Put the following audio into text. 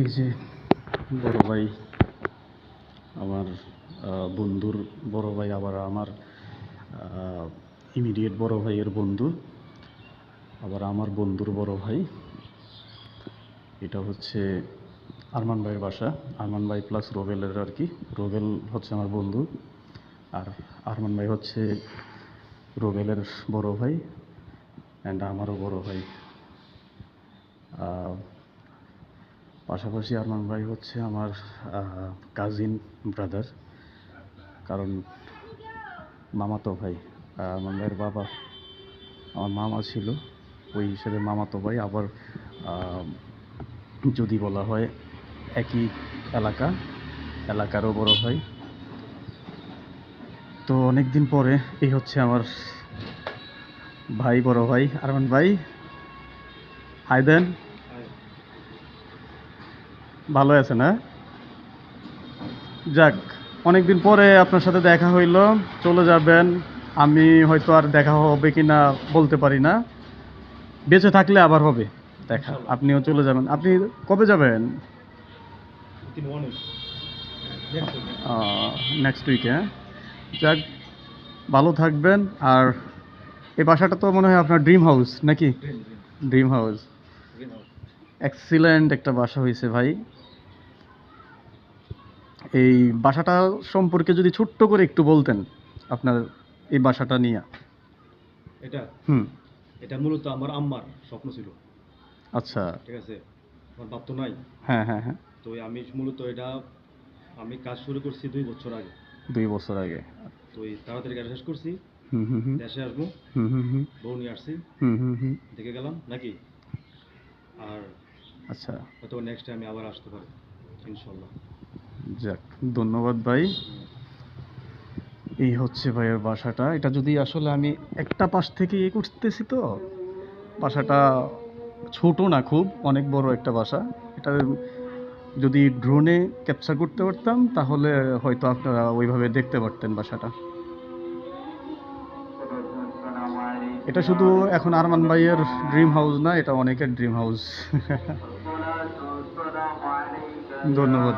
এই যে বড় ভাই, আমার বন্ধুর বড় ভাই, আবার আমার ইমিডিয়েট বড় ভাইয়ের বন্ধু, আবার আমার বন্ধুর বড় ভাই। এটা হচ্ছে আরমান ভাইয়ের বাসা। আরমান ভাই প্লাস রোবেলের আর কি। রোবেল হচ্ছে আমার বন্ধু, আর আরমান ভাই হচ্ছে রোবেলের বড় ভাই অ্যান্ড আমারও বড় ভাই। পাশাপাশি আরমান ভাই হচ্ছে আমার কাজিন ব্রাদার, কারণ মামাতো ভাই। আরমান ভাইয়ের বাবা আমার মামা ছিল, ওই হিসেবে মামাতো ভাই। আবার যদি বলা হয় একই এলাকারও বড় ভাই। তো অনেক দিন পরে এই হচ্ছে আমার ভাই, বড় ভাই আরমান ভাই। হাই দেন। ভালো আছে না? যাক, অনেকদিন পরে আপনার সাথে দেখা হইল। চলে যাবেন, আমি হয়তো আর দেখা হবে কিনা বলতে পারি না। বেঁচে থাকলে আবার হবে দেখা। আপনিও চলে যাবেন। আপনি কবে যাবেন? নেক্সট উইকে। যাক, ভালো থাকবেন। আর এই বাসাটা তো মনে হয় আপনার ড্রিম হাউস নাকি? Dream house. এক্সিলেন্ট একটা বাসা হয়েছে ভাই। এই বাসাটা সম্পর্কে যদি ছোট্ট করে একটু বলতেন, আপনার এই বাসাটা নিয়ে। এটা মূলত আমার আম্মার স্বপ্ন ছিল। আচ্ছা, ঠিক আছে, আমার বাপ তো নাই। হ্যাঁ হ্যাঁ হ্যাঁ। তো আমি মূলত এটা আমি কাজ শুরু করছি 2 বছর আগে। 2 বছর আগে। তো এই তাড়াতাড়ি কাজ শেষ করছি, হুম হুম হুম দেশে আসবো, হুম হুম হুম বউ নিয়ে আসছি, হুম হুম হুম। দেখে গেলাম নাকি। আর আচ্ছা, হয়তো নেক্সট টাইম আবার আসতে পারে ইনশাল্লাহ। যাক, ধন্যবাদ ভাই। এই হচ্ছে ভাইয়ের বাসাটা। এটা যদি আসলে আমি একটা পাশ থেকে করতেছি, তো বাসাটা ছোট না, খুব অনেক বড় একটা বাসা। এটা যদি ড্রোনে ক্যাপচার করতে পারতাম তাহলে হয়তো আপনারা ওইভাবে দেখতে পারতেন বাসাটা। এটা শুধু এখন আরমান ভাইয়ের ড্রিম হাউস না, এটা অনেকের ড্রিম হাউস। ধন্যবাদ।